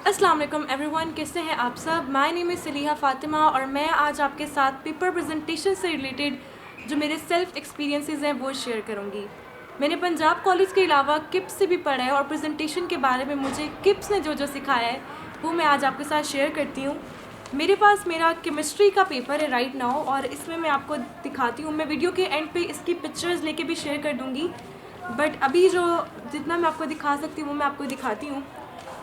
अस्सलाम वालेकुम एवरीवन, कैसे हैं आप सब। My name is Saliha Fatima और मैं आज आपके साथ पेपर प्रेजेंटेशन से रिलेटेड जो मेरे सेल्फ एक्सपीरियंसेस हैं वो शेयर करूंगी। मैंने पंजाब कॉलेज के अलावा किप्स से भी पढ़ा है और प्रेजेंटेशन के बारे में मुझे किप्स ने जो जो सिखाया है वो मैं आज आपके साथ शेयर करती हूँ। मेरे पास मेरा केमिस्ट्री का पेपर है राइट नाउ और इसमें मैं आपको दिखाती हूँ। मैं वीडियो के एंड पे इसकी पिक्चर्स लेके भी शेयर कर दूँगी, बट अभी जो जितना मैं आपको दिखा सकती हूँ वो मैं आपको दिखाती हूँ।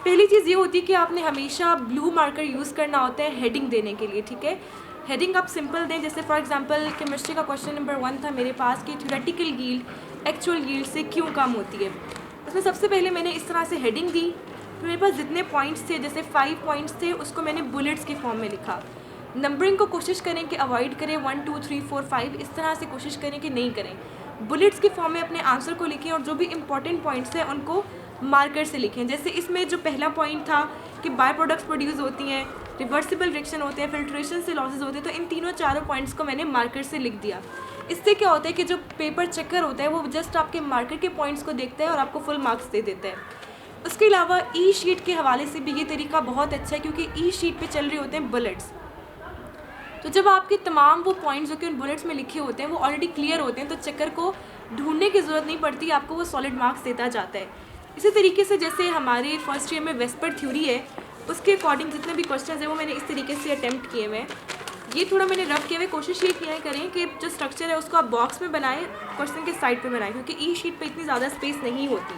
पहली चीज़ ये होती है कि आपने हमेशा ब्लू मार्कर यूज़ करना होता है हेडिंग देने के लिए, ठीक है। हेडिंग आप सिंपल दें, जैसे फॉर एग्जांपल केमिस्ट्री का क्वेश्चन नंबर 1 था मेरे पास कि थ्योरेटिकल यील्ड एक्चुअल यील्ड से क्यों कम होती है। उसमें सबसे पहले मैंने इस तरह से हेडिंग दी, तो मेरे पास जितने पॉइंट्स थे, जैसे 5 पॉइंट्स थे, उसको मैंने बुलेट्स के फॉर्म में लिखा। नंबरिंग को कोशिश करें कि अवॉइड करें 1 2 3 4 5, इस तरह से कोशिश करें कि नहीं करें। बुलेट्स के फॉर्म में अपने आंसर को लिखें और जो भी इंपॉर्टेंट पॉइंट्स हैं उनको मार्कर से लिखें। जैसे इसमें जो पहला पॉइंट था कि बाय प्रोडक्ट्स प्रोड्यूस होती हैं, रिवर्सिबल रिएक्शन होते हैं, फिल्ट्रेशन से लॉसेस होते हैं, तो इन तीनों चारों पॉइंट्स को मैंने मार्कर से लिख दिया। इससे क्या होता है कि जो पेपर चेकर होता है वो जस्ट आपके मार्कर के पॉइंट्स को देखता है और आपको फुल मार्क्स दे देता है। उसके अलावा ई शीट के हवाले से भी ये तरीका बहुत अच्छा है, क्योंकि ई शीट पे चल रहे होते हैं बुलेट्स। तो जब आपके तमाम वो पॉइंट्स जो कि उन बुलेट्स में लिखे होते हैं वो ऑलरेडी क्लियर होते हैं, तो चेकर को ढूंढने की ज़रूरत नहीं पड़ती, आपको वो सॉलिड मार्क्स देता जाता है। इसी तरीके से जैसे हमारे फर्स्ट ईयर में वेस्पर थ्योरी है, उसके अकॉर्डिंग जितने भी क्वेश्चन हैं वो मैंने इस तरीके से अटैम्प्ट किए हुए हैं। ये थोड़ा मैंने रफ किए हुए, कोशिश ये किया करें कि जो स्ट्रक्चर है उसको आप बॉक्स में बनाएं, क्वेश्चन के साइड पे बनाएं, क्योंकि ई शीट पे इतनी ज़्यादा स्पेस नहीं होती।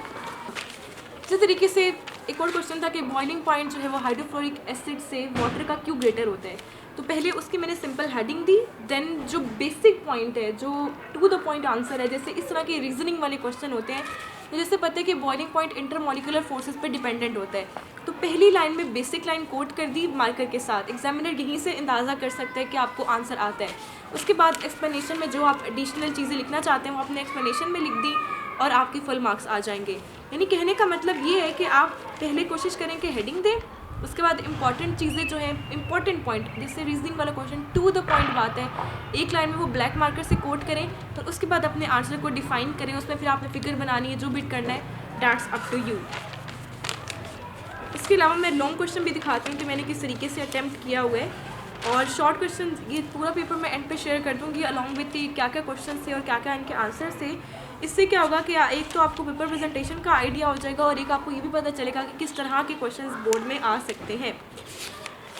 इसी तरीके से एक और क्वेश्चन था कि बॉइलिंग पॉइंट जो है वो हाइड्रोफ्लोरिक एसिड से वाटर का क्यों ग्रेटर होता है। तो पहले उसकी मैंने सिंपल हेडिंग दी, देन जो बेसिक पॉइंट है, जो टू द पॉइंट आंसर है, जैसे इस तरह के रीजनिंग वाले क्वेश्चन होते हैं, तो जैसे पता है कि बॉइलिंग पॉइंट इंटरमॉलिकुलर फोर्सेस पे डिपेंडेंट होता है, तो पहली लाइन में बेसिक लाइन कोट कर दी मार्कर के साथ। एग्जामिनर यहीं से अंदाज़ा कर सकता है कि आपको आंसर आता है। उसके बाद एक्सप्लेनेशन में जो आप एडिशनल चीज़ें लिखना चाहते हैं वो अपने एक्सप्लेनेशन में लिख दी और आपके फुल मार्क्स आ जाएंगे। यानी कहने का मतलब ये है कि आप पहले कोशिश करें कि हेडिंग दें, उसके बाद इंपॉर्टेंट चीज़ें जो हैं, इंपॉर्टेंट पॉइंट, जैसे रीजनिंग वाला क्वेश्चन टू द पॉइंट बात है, एक लाइन में वो ब्लैक मार्कर से कोट करें, तो उसके बाद अपने आंसर को डिफाइन करें, उसमें फिर आपने फिगर बनानी है, जो भी करना है, दैट्स अप टू यू। इसके अलावा मैं लॉन्ग क्वेश्चन भी दिखाती हूँ कि मैंने किस तरीके से अटैम्प्ट किया हुआ है, और शॉर्ट क्वेश्चन ये पूरा पेपर मैं एंड पे शेयर कर दूँगी अलॉन्ग विथ क्या क्या क्वेश्चन थे और क्या क्या इनके आंसर थे। इससे क्या होगा कि एक तो आपको पेपर प्रेजेंटेशन का आइडिया हो जाएगा और एक आपको ये भी पता चलेगा कि किस तरह के क्वेश्चंस बोर्ड में आ सकते हैं।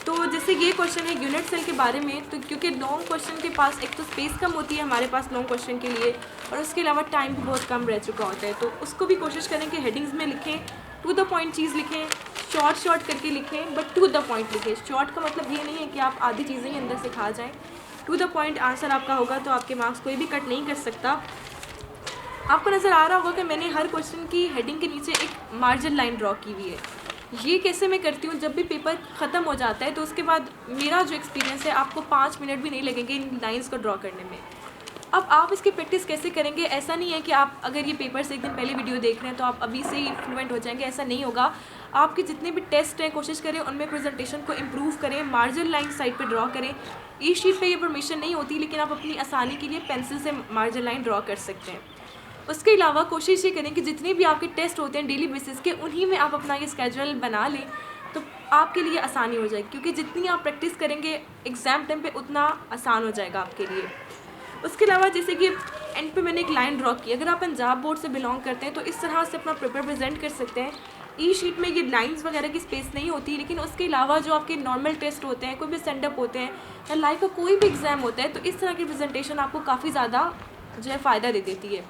तो जैसे ये क्वेश्चन है यूनिट सेल के बारे में, तो क्योंकि लॉन्ग क्वेश्चन के पास एक तो स्पेस कम होती है हमारे पास लॉन्ग क्वेश्चन के लिए, और उसके अलावा टाइम भी बहुत कम रह चुका होता है, तो उसको भी कोशिश करें कि हेडिंग्स में लिखें, टू द पॉइंट चीज़ लिखें, शॉर्ट करके लिखें, बट टू द पॉइंट लिखें। शॉर्ट का मतलब ये नहीं है कि आप आधी चीज़ें ही अंदर से खा जाएँ। टू द पॉइंट आंसर आपका होगा तो आपके मार्क्स कोई भी कट नहीं कर सकता। आपको नज़र आ रहा होगा कि मैंने हर क्वेश्चन की हेडिंग के नीचे एक मार्जिन लाइन ड्रॉ की हुई है। ये कैसे मैं करती हूँ, जब भी पेपर ख़त्म हो जाता है तो उसके बाद मेरा जो एक्सपीरियंस है, आपको 5 मिनट भी नहीं लगेंगे इन लाइंस को ड्रॉ करने में। अब आप इसकी प्रैक्टिस कैसे करेंगे, ऐसा नहीं है कि आप अगर ये पेपर से एक दिन पहले वीडियो देख रहे हैं तो आप अभी से ही फ्लुएंट हो जाएंगे, ऐसा नहीं होगा। आपके जितने भी टेस्ट हैं कोशिश करें उनमें प्रेजेंटेशन को इम्प्रूव करें, मार्जिन लाइन साइड पे ड्रॉ करें। ई शीट पे ये परमिशन नहीं होती, लेकिन आप अपनी आसानी के लिए पेंसिल से मार्जिन लाइन ड्रॉ कर सकते हैं। उसके अलावा कोशिश ये करें कि जितने भी आपके टेस्ट होते हैं डेली बेसिस के, उन्हीं में आप अपना ये स्केड्यूल बना लें, तो आपके लिए आसानी हो जाएगी, क्योंकि जितनी आप प्रैक्टिस करेंगे एग्ज़ाम टाइम पे उतना आसान हो जाएगा आपके लिए। उसके अलावा जैसे कि एंड पे मैंने एक लाइन ड्रॉ की, अगर आप पंजाब बोर्ड से बिलोंग करते हैं तो इस तरह से अपना पेपर प्रेजेंट कर सकते हैं। ई शीट में ये लाइंस वगैरह की स्पेस नहीं होती, लेकिन उसके अलावा जो आपके नॉर्मल टेस्ट होते हैं, कोई भी सेंडअप होते हैं या लाइफ का कोई भी एग्ज़ाम होता है, तो इस तरह की प्रेजेंटेशन आपको काफ़ी ज़्यादा जो है फ़ायदा दे देती है।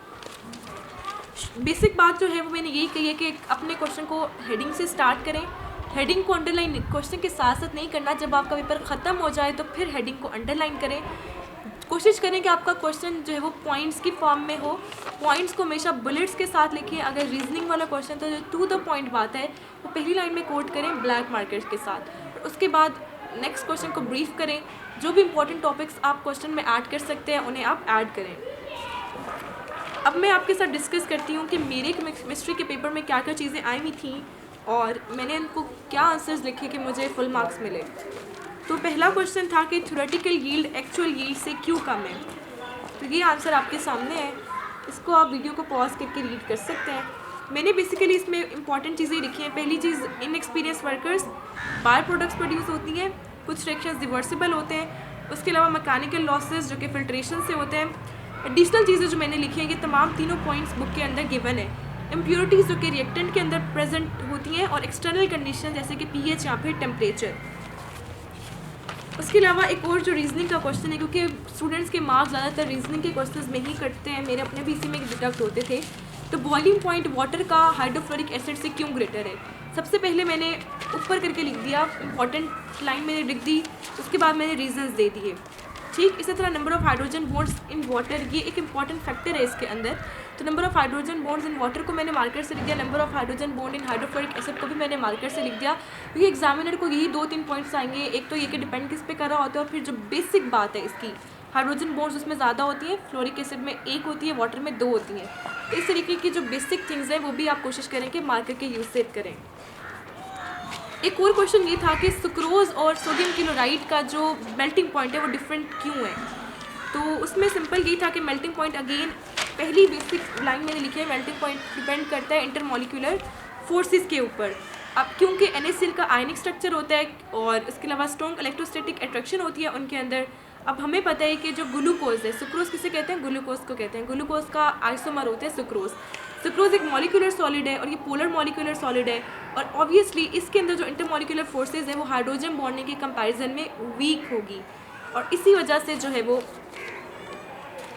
बेसिक बात जो है वो मैंने यही कही है कि अपने क्वेश्चन को हेडिंग से स्टार्ट करें। हेडिंग को अंडरलाइन क्वेश्चन के साथ साथ नहीं करना, जब आपका पेपर ख़त्म हो जाए तो फिर हेडिंग को अंडरलाइन करें। कोशिश करें कि आपका क्वेश्चन जो है वो पॉइंट्स की फॉर्म में हो, पॉइंट्स को हमेशा बुलेट्स के साथ लिखिए। अगर रीजनिंग वाला क्वेश्चन तो जो टू द पॉइंट बात है वो पहली लाइन में कोट करें ब्लैक मार्कर्स के साथ, और उसके बाद नेक्स्ट क्वेश्चन को ब्रीफ करें। जो भी इंपॉर्टेंट टॉपिक्स आप क्वेश्चन में ऐड कर सकते हैं उन्हें आप ऐड करें। अब मैं आपके साथ डिस्कस करती हूँ कि मेरे केमिस्ट्री के पेपर में क्या क्या चीज़ें आई हुई थी और मैंने उनको क्या आंसर्स लिखे कि मुझे फुल मार्क्स मिले। तो पहला क्वेश्चन था कि थ्योरेटिकल यील्ड एक्चुअल यील्ड से क्यों कम है। तो ये आंसर आपके सामने है, इसको आप वीडियो को पॉज करके रीड कर सकते हैं। मैंने बेसिकली इसमें इंपॉर्टेंट चीज़ें लिखी हैं। पहली चीज़, inexperience workers, bio products produce होती हैं, कुछ रिएक्शंस रिवर्सिबल होते हैं, उसके अलावा मैकेनिकल लॉसेस जो कि फिल्ट्रेशन से होते हैं। एडिशनल चीज़ें जो मैंने लिखी हैं ये तमाम तीनों पॉइंट्स बुक के अंदर गिवन है। इम्प्योरिटीज़ जो कि रिएक्टेंट के अंदर प्रेजेंट होती हैं, और एक्सटर्नल कंडीशन जैसे कि पीएच या फिर टेम्परेचर। उसके अलावा एक और जो रीजनिंग का क्वेश्चन है, क्योंकि स्टूडेंट्स के मार्क्स ज़्यादातर रीजनिंग के क्वेश्चंस में ही कटते हैं, मेरे अपने भी इसी में डिडक्ट होते थे। तो बॉइलिंग पॉइंट वाटर का हाइड्रोफ्लोरिक एसिड से क्यों ग्रेटर है? सबसे पहले मैंने ऊपर करके लिख दिया, इंपॉर्टेंट लाइन मैंने लिख दी, उसके बाद मैंने रीजंस दे दिए। ठीक इसी तरह number of hydrogen bonds in water, ये एक इंपॉर्टेंट फैक्टर है इसके अंदर। तो number of hydrogen bonds in water को मैंने मार्कर से लिख दिया, number of hydrogen bond in hydrofluoric acid को भी मैंने मार्कर से लिख दिया, क्योंकि एग्जामिनर को यही 2-3 पॉइंट्स आएंगे। एक तो ये कि डिपेंड किस पे कर रहा होता है, और फिर जो बेसिक बात है इसकी, हाइड्रोजन बॉन्ड्स उसमें ज़्यादा होती हैं, फ्लोरिक एसिड में 1 होती है, वाटर में 2 होती हैं। इस तरीके की जो बेसिक थिंग्स हैं वो भी आप कोशिश करें कि मार्कर के यूज़ से करें। एक और क्वेश्चन ये था कि सुक्रोज और सोडियम क्लोराइड का जो मेल्टिंग पॉइंट है वो डिफरेंट क्यों है? तो उसमें सिंपल यही था कि मेल्टिंग पॉइंट, अगेन पहली बेसिक लाइन मैंने लिखी है, मेल्टिंग पॉइंट डिपेंड करता है इंटरमॉलिक्यूलर फोर्सेस के ऊपर। अब क्योंकि NaCl का आयनिक स्ट्रक्चर होता है और इसके अलावा स्ट्रॉन्ग इलेक्ट्रोस्टैटिक अट्रैक्शन होती है उनके अंदर। अब हमें पता है कि जो ग्लूकोज है, सुक्रोज किसे कहते हैं? ग्लूकोज को कहते हैं। ग्लूकोज का आइसोमर होते हैं सुक्रोज। सुक्रोज एक मॉलिक्यूलर सॉलिड है और ये पोलर मॉलिक्यूलर सॉलिड है, और ऑब्वियसली इसके अंदर जो इंटरमॉलिक्यूलर फोर्सेज है वो हाइड्रोजन बॉन्डिंग के कंपैरिजन में वीक होगी, और इसी वजह से जो है वो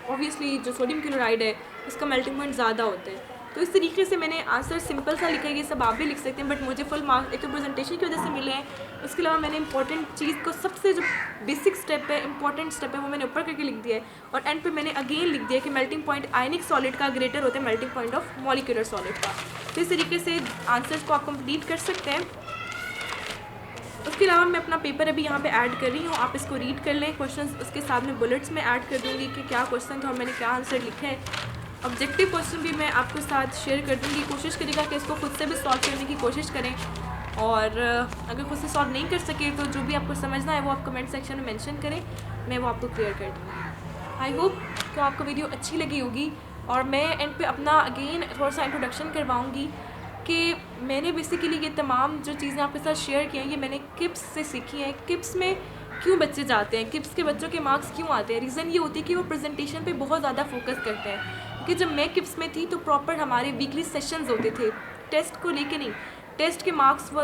ऑब्वियसली जो सोडियम क्लोराइड है उसका मेल्टिंग पॉइंट ज़्यादा होता है। तो इस तरीके से मैंने आंसर सिंपल सा लिखा है, ये सब आप भी लिख सकते हैं, बट मुझे फुल मार्क्स एक तो प्रेजेंटेशन की वजह से मिले हैं। उसके अलावा मैंने इंपॉर्टेंट चीज़ को, सबसे जो बेसिक स्टेप है, इंपॉर्टेंट स्टेप है, वो मैंने ऊपर करके लिख दिया है, और एंड पे मैंने अगेन लिख दिया कि मेल्टिंग पॉइंट आयनिक सॉलिड का ग्रेटर होता है melting point of molecular solid का। तो इस तरीके से आंसर्स को आप कंप्लीट कर सकते हैं। उसके अलावा मैं अपना पेपर अभी यहाँ पे ऐड कर रही हूँ, आप इसको रीड कर लें। क्वेश्चंस उसके साथ में बुलेट्स में ऐड कर दूँगी कि क्या क्वेश्चन था और मैंने क्या आंसर लिखा है। ऑब्जेक्टिव क्वेश्चन भी मैं आपके साथ शेयर कर दूँगी। कोशिश करिएगा कि इसको खुद से भी सॉल्व करने की कोशिश करें, और अगर खुद से सॉल्व नहीं कर सके तो जो भी आपको समझना है वो आप कमेंट सेक्शन में मेंशन करें, मैं वो आपको क्लियर कर दूँगी। आई होप कि आपको वीडियो अच्छी लगी होगी, और मैं एंड पे अपना अगेन थोड़ा सा इंट्रोडक्शन करवाऊँगी कि मैंने बेसिकली ये तमाम जो चीज़ें आपके साथ शेयर की हैं ये मैंने किप्स से सीखी हैं। किप्स में क्यों बच्चे जाते हैं, किप्स के बच्चों के मार्क्स क्यों आते हैं? रीज़न ये होती है कि वो प्रेजेंटेशन पे बहुत ज़्यादा फोकस करते हैं। कि जब मैं किप्स में थी तो प्रॉपर हमारे वीकली सेशंस होते थे, टेस्ट को लेके नहीं। टेस्ट के मार्क्स वो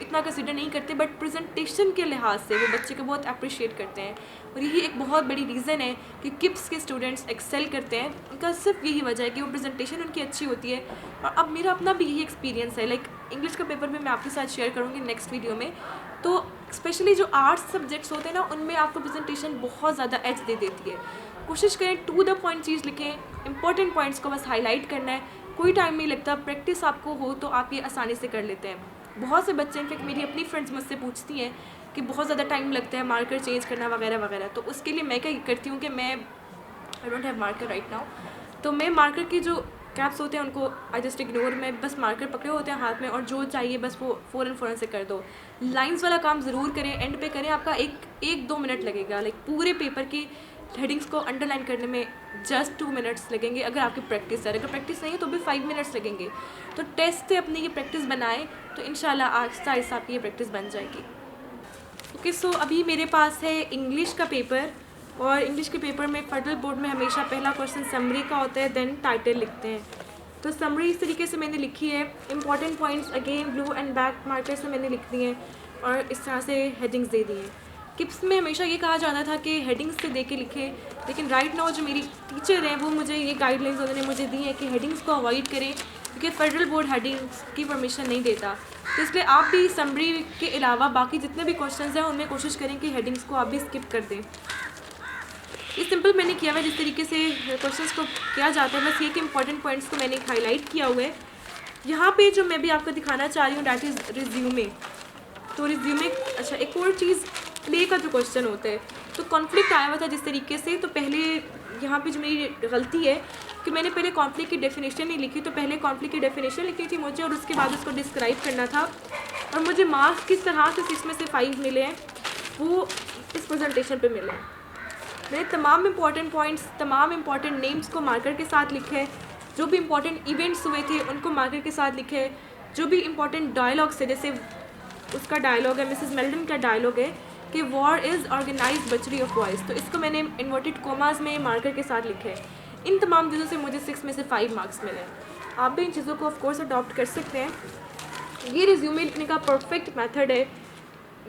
इतना कंसिडर नहीं करते, बट प्रेजेंटेशन के लिहाज से वो बच्चे को बहुत अप्रिशिएट करते हैं, और यही एक बहुत बड़ी रीज़न है कि किप्स के स्टूडेंट्स एक्सेल करते हैं। उनका सिर्फ यही वजह है कि वो प्रेजेंटेशन उनकी अच्छी होती है। और अब मेरा अपना भी यही एक्सपीरियंस है, लाइक इंग्लिश का पेपर भी मैं आपके साथ शेयर करूँगी नेक्स्ट वीडियो में। तो स्पेशली जो आर्ट्स सब्जेक्ट्स होते हैं ना, उनमें आपको प्रेजेंटेशन बहुत ज़्यादा एज दे देती है। कोशिश करें टू द पॉइंट चीज़ लिखें, इंपॉर्टेंट पॉइंट्स को बस हाईलाइट करना है, कोई टाइम नहीं लगता। प्रैक्टिस आपको हो तो आप ये आसानी से कर लेते हैं। बहुत से बच्चे, इनफेक्ट मेरी अपनी फ्रेंड्स मुझसे पूछती हैं कि बहुत ज़्यादा टाइम लगता है मार्कर चेंज करना वगैरह वगैरह। तो उसके लिए मैं क्या करती हूँ कि मैं I don't have marker right now, तो मैं मार्कर की जो कैप्स होते हैं उनको आई जस्ट इग्नोर। मैं बस मार्कर पकड़े होते हैं हाथ में, और जो चाहिए बस वो फ़ौरन से कर दो। लाइंस वाला काम ज़रूर करें, एंड पे करें, आपका 1-2 मिनट लगेगा। लाइक पूरे पेपर की हेडिंग्स को अंडरलाइन करने में जस्ट 2 मिनट्स लगेंगे अगर आपकी प्रैक्टिस है। अगर प्रैक्टिस नहीं है तो भी 5 मिनट्स लगेंगे। तो टेस्ट से अपनी ये प्रैक्टिस बनाएं तो इंशाल्लाह आहिस्ता आहिस्ता आपकी ये प्रैक्टिस बन जाएगी। ओके, सो अभी मेरे पास है इंग्लिश का पेपर, और इंग्लिश के पेपर में फेडरल बोर्ड में हमेशा पहला क्वेश्चन समरी का होता है, देन टाइटल लिखते हैं। तो समरी इस तरीके से मैंने लिखी है। Important points again blue and black marker से मैंने लिख दिए हैं, और इस तरह से हेडिंग्स दे दी हैं। किप्स में हमेशा ये कहा जाता था कि हेडिंग्स से दे के लिखें, लेकिन राइट नाउ जो मेरी टीचर हैं वो मुझे ये गाइडलाइंस उन्होंने मुझे दी है कि हेडिंग्स को अवॉइड करें, क्योंकि फेडरल बोर्ड हेडिंग्स की परमिशन नहीं देता। तो इसलिए आप भी समरी के अलावा बाकी जितने भी क्वेश्चंस हैं उनमें कोशिश करें कि हेडिंग्स को आप भी स्किप कर दें। ये सिंपल मैंने किया हुआ है जिस तरीके से क्वेश्चंस को किया जाता है, बस ये कि इंपॉर्टेंट पॉइंट्स को मैंने हाईलाइट किया हुआ है। यहाँ पे जो मैं भी आपको दिखाना चाह रही हूँ डैट इज़ रिज्यूमे। तो रिज्यूमे, अच्छा एक और चीज़, प्ले का जो क्वेश्चन होता है, तो कॉन्फ्लिक्ट आया हुआ था जिस तरीके से। तो पहले यहाँ पे जो मेरी गलती है कि मैंने पहले कॉन्फ्लिक्ट की डेफिनेशन नहीं लिखी। तो पहले कॉन्फ्लिक्ट की डेफिनेशन लिखनी थी मुझे, और उसके बाद उसको डिस्क्राइब करना था। और मुझे मार्क्स किस तरह से 6 में से 5 मिले हैं वो इस प्रेजेंटेशन पे मिले हैं। मैंने तमाम इंपॉर्टेंट पॉइंट्स, तमाम इंपॉर्टेंट नेम्स को मार्कर के साथ लिखे हैं। जो भी इंपॉर्टेंट इवेंट्स हुए थे उनको मार्कर के साथ लिखे, जो भी इंपॉर्टेंट डायलॉग्स है, जैसे उसका डायलॉग है, मिसेस मेल्टन का डायलॉग है कि war is organise butchery of voice, तो इसको मैंने इन्वर्टेड कोमास में मार्कर के साथ लिखे है। इन तमाम चीज़ों से मुझे 6 में से 5 मार्क्स मिले। आप भी इन चीज़ों को ऑफ कोर्स अडॉप्ट कर सकते हैं। ये रिज्यूमे लिखने का परफेक्ट मेथड है।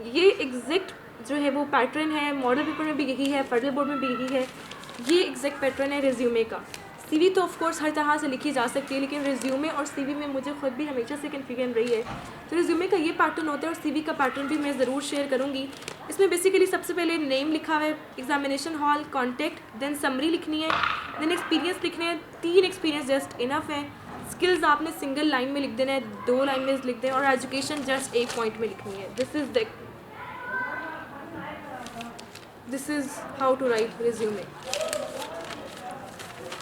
ये एग्जैक्ट जो है वो पैटर्न है, मॉडल पेपर में भी यही है, फेडरल बोर्ड में भी यही है। ये एग्जैक्ट पैटर्न है रिज्यूमे का। सीवी तो ऑफ कोर्स हर तरह से लिखी जा सकती है, लेकिन रिज्यूमे और सीवी में मुझे खुद भी हमेशा से कन्फ्यूजन रही है। तो रिज्यूमे का ये पैटर्न होता है और सीवी का पैटर्न भी मैं ज़रूर शेयर करूँगी। इसमें बेसिकली सबसे पहले नेम लिखा हुआ है, examination hall, contact, then summary लिखनी है, देन एक्सपीरियंस लिखने हैं। 3 एक्सपीरियंस जस्ट इनफ है। स्किल्स आपने सिंगल लाइन में लिख देना है, 2 लाइन में लिख दें, और एजुकेशन जस्ट 1 पॉइंट में लिखनी है। This is how to write resume.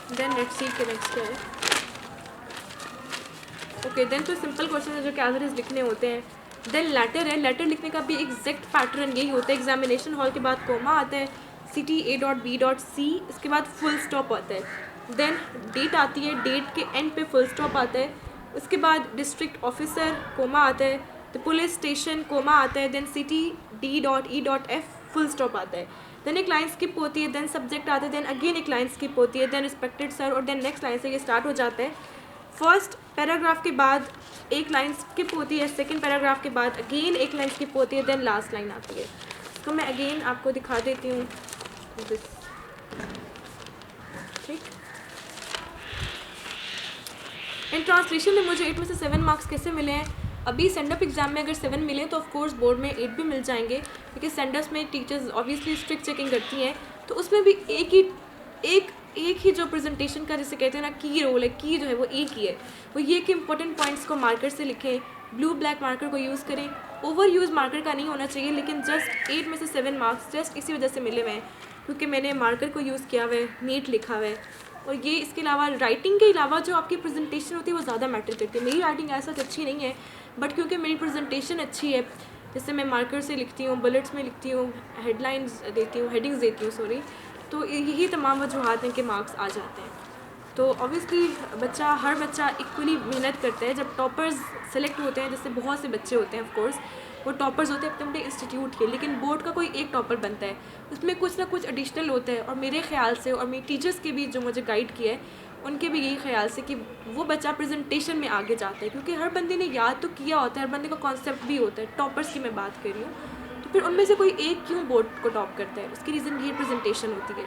Then let's see के नेक्स्ट क्या है। ओके, देन तो सिंपल क्वेश्चन है जो कि एज इट इज़ लिखने होते हैं। देन लेटर है, लेटर लिखने का भी एग्जैक्ट पैटर्न यही होता है। एग्जामिनेशन हॉल के बाद कोमा आता है, CTA.B.C, इसके बाद फुल स्टॉप आता है। देन डेट आती है, डेट के एंड पे फुल स्टॉप आता है। उसके बाद डिस्ट्रिक्ट ऑफिसर कोमा आता है, तो पुलिस स्टेशन कोमा आता है, देन CTD.E.F फुल स्टॉप आता है। देन एक लाइन स्किप होती है, देन सब्जेक्ट आता है, देन अगेन एक लाइन स्किप होती है, देन रिस्पेक्टेड सर, और देन नेक्स्ट लाइन से ये स्टार्ट हो जाता है। फर्स्ट पैराग्राफ के बाद एक लाइन स्किप होती है, सेकंड पैराग्राफ के बाद अगेन एक लाइन स्किप होती है, देन लास्ट लाइन आती है। इसको मैं अगेन आपको दिखा देती हूँ। ठीक, इन ट्रांसलेशन में मुझे 8 में से 7 मार्क्स कैसे मिले हैं? अभी सेंड अप एग्जाम में अगर 7 मिले तो ऑफ कोर्स बोर्ड में 8 भी मिल जाएंगे, क्योंकि सेंडर्स में टीचर्स ऑब्वियसली स्ट्रिक्ट चेकिंग करती हैं। तो उसमें भी एक ही जो प्रेजेंटेशन का जिसे कहते हैं ना की रोल है, की जो है वो एक ही है। वो ये कि इंपॉर्टेंट पॉइंट्स को मार्कर से लिखें, ब्लू ब्लैक मार्कर को यूज़ करें। ओवर यूज़ मार्कर का नहीं होना चाहिए, लेकिन जस्ट 8 में से 7 मार्क्स जस्ट इसी वजह से मिले हुए हैं क्योंकि मैंने मार्कर को यूज़ किया हुआ है, नीट लिखा हुआ है। और ये इसके अलावा राइटिंग के अलावा जो आपकी प्रेजेंटेशन होती है वो ज़्यादा मैटर करती है। मेरी राइटिंग ऐसा अच्छी नहीं है, बट क्योंकि मेरी प्रेजेंटेशन अच्छी है, जैसे मैं मार्कर से लिखती हूँ, बुलेट्स में लिखती हूँ, हेडलाइंस देती हूँ, हेडिंग्स देती हूँ, सॉरी, तो यही तमाम वजूहत हैं कि मार्क्स आ जाते हैं। तो ऑब्वियसली हर बच्चा इक्वली मेहनत करता है। जब टॉपर्स सेलेक्ट होते हैं, जैसे बहुत से बच्चे होते हैं, ऑफ कोर्स वो टॉपर्स होते हैं अपने अपने इंस्टीट्यूट के, लेकिन बोर्ड का कोई एक टॉपर बनता है, उसमें कुछ ना कुछ एडिशनल होता है। और मेरे ख्याल से, और मेरे टीचर्स के भी जो मुझे गाइड किया है, उनके भी यही ख्याल से कि वो बच्चा प्रेजेंटेशन में आगे जाता है, क्योंकि हर बंदे ने याद तो किया होता है, हर बंदे का कॉन्सेप्ट भी होता है। टॉपर्स की मैं बात कर रही हूँ, तो फिर उनमें से कोई एक क्यों बोर्ड को टॉप करता है? उसकी रीज़न ये प्रेजेंटेशन होती है।